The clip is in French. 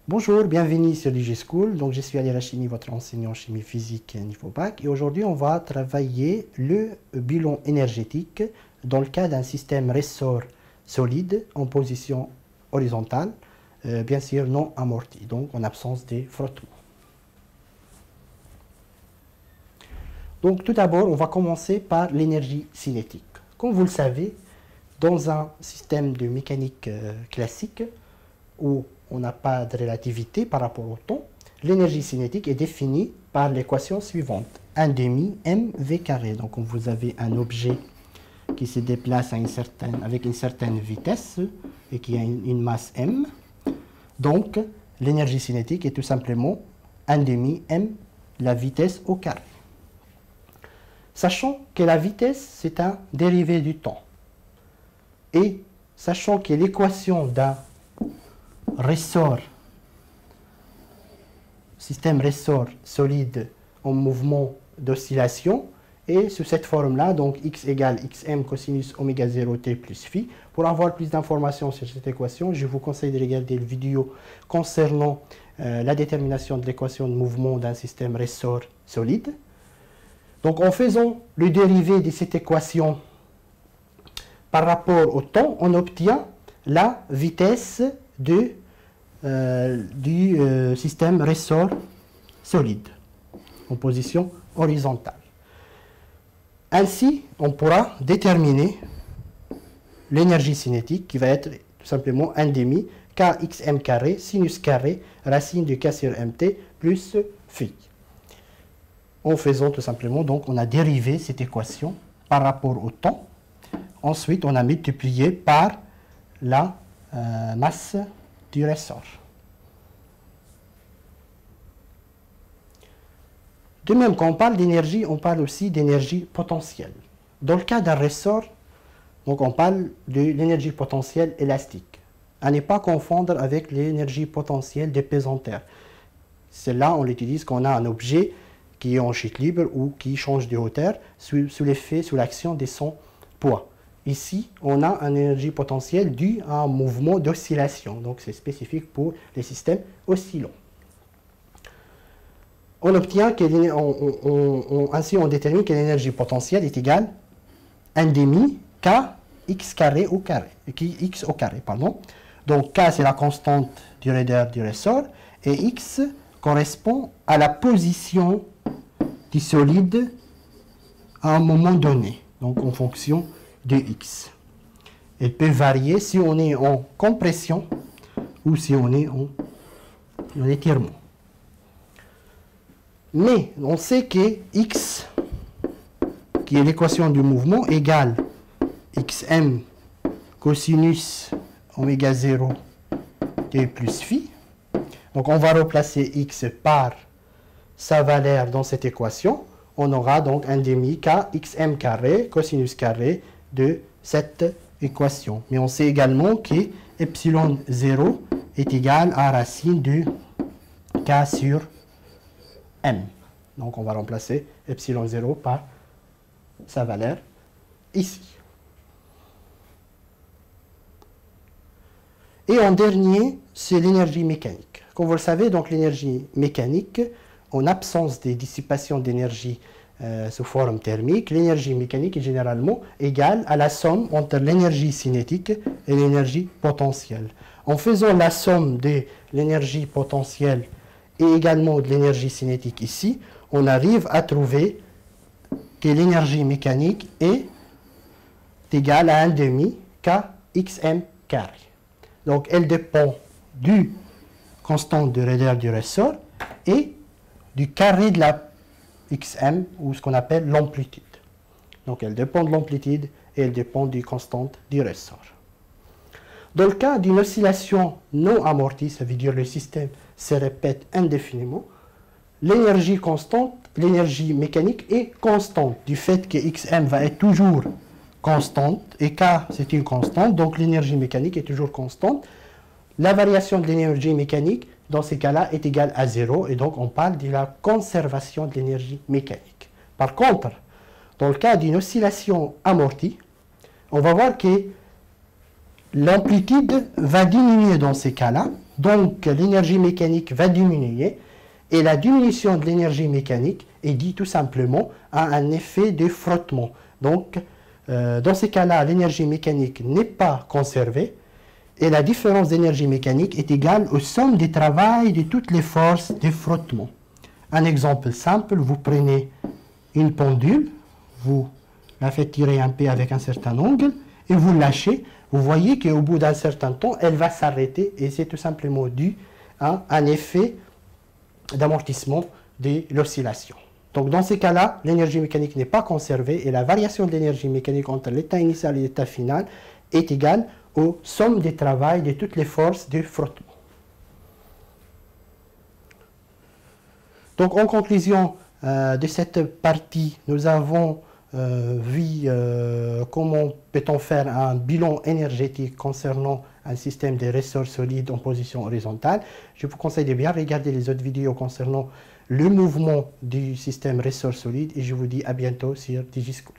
Bonjour, bienvenue sur l'IG School. Donc, je suis Ali Rachini, votre enseignant en chimie physique niveau bac. Et aujourd'hui, on va travailler le bilan énergétique dans le cas d'un système ressort solide en position horizontale, bien sûr non amorti, donc en absence des frottements. Donc, tout d'abord, on va commencer par l'énergie cinétique. Comme vous le savez, dans un système de mécanique classique, où on n'a pas de relativité par rapport au temps, l'énergie cinétique est définie par l'équation suivante, 1 demi mv carré. Donc vous avez un objet qui se déplace avec une certaine vitesse et qui a une masse m. Donc l'énergie cinétique est tout simplement 1 demi m la vitesse au carré. Sachant que la vitesse, c'est un dérivé du temps. Et sachant que l'équation d'un système ressort solide en mouvement d'oscillation est sous cette forme-là, donc x égale xm cosinus oméga 0 t plus phi. Pour avoir plus d'informations sur cette équation, je vous conseille de regarder la vidéo concernant la détermination de l'équation de mouvement d'un système ressort solide. Donc en faisant le dérivé de cette équation par rapport au temps, on obtient la vitesse du système ressort solide en position horizontale. Ainsi, on pourra déterminer l'énergie cinétique qui va être tout simplement 1 demi kxm carré sinus carré racine de k sur mt plus phi. En faisant tout simplement, donc on a dérivé cette équation par rapport au temps. Ensuite, on a multiplié par la masse du ressort. De même, quand on parle d'énergie, on parle aussi d'énergie potentielle. Dans le cas d'un ressort, donc on parle de l'énergie potentielle élastique. À ne pas confondre avec l'énergie potentielle des pesanteurs. Celle-là, on l'utilise quand on a un objet qui est en chute libre ou qui change de hauteur sous l'effet, sous l'action de son poids. Ici, on a une énergie potentielle due à un mouvement d'oscillation. Donc, c'est spécifique pour les systèmes oscillants. On obtient ainsi on détermine que l'énergie potentielle est égale à 1 demi k x carré au carré, x au carré, pardon. Donc, k c'est la constante du raideur du ressort et x correspond à la position du solide à un moment donné, donc en fonction de x. Elle peut varier si on est en compression ou si on est en étirement. Mais on sait que x, qui est l'équation du mouvement, égale xm cosinus oméga 0 t plus phi. Donc on va remplacer x par sa valeur dans cette équation. On aura donc 1 demi k xm carré cosinus carré de cette équation. Mais on sait également que epsilon 0 est égal à racine de k sur m. Donc on va remplacer epsilon 0 par sa valeur ici. Et en dernier, c'est l'énergie mécanique. Comme vous le savez, donc l'énergie mécanique, en absence de dissipation d'énergie sous forme thermique, l'énergie mécanique est généralement égale à la somme entre l'énergie cinétique et l'énergie potentielle. En faisant la somme de l'énergie potentielle et également de l'énergie cinétique ici, on arrive à trouver que l'énergie mécanique est égale à 1 demi kxm carré. Donc elle dépend du constante de raideur du ressort et du carré de la xm, ou ce qu'on appelle l'amplitude. Donc elle dépend de l'amplitude et elle dépend du constante du ressort. Dans le cas d'une oscillation non amortie, ça veut dire que le système se répète indéfiniment, l'énergie constante, l'énergie mécanique est constante, du fait que xm va être toujours constante, et k c'est une constante, donc l'énergie mécanique est toujours constante. La variation de l'énergie mécanique, dans ces cas-là, est égale à 0, et donc on parle de la conservation de l'énergie mécanique. Par contre, Dans le cas d'une oscillation amortie, on va voir que l'amplitude va diminuer dans ces cas-là, donc l'énergie mécanique va diminuer, et la diminution de l'énergie mécanique est due tout simplement à un effet de frottement. Donc, dans ces cas-là, l'énergie mécanique n'est pas conservée, et la différence d'énergie mécanique est égale aux sommes des travail de toutes les forces de frottement. Un exemple simple, vous prenez une pendule, vous la faites tirer un peu avec un certain angle, et vous lâchez. Vous voyez qu'au bout d'un certain temps, elle va s'arrêter, et c'est tout simplement dû à un effet d'amortissement de l'oscillation. Donc dans ces cas-là, l'énergie mécanique n'est pas conservée, et la variation de l'énergie mécanique entre l'état initial et l'état final est égale aux sommes des travail de toutes les forces de frottement. Donc en conclusion de cette partie, nous avons vu comment peut-on faire un bilan énergétique concernant un système de ressorts solides en position horizontale. Je vous conseille de bien regarder les autres vidéos concernant le mouvement du système ressort solide, et je vous dis à bientôt sur DigiSchool.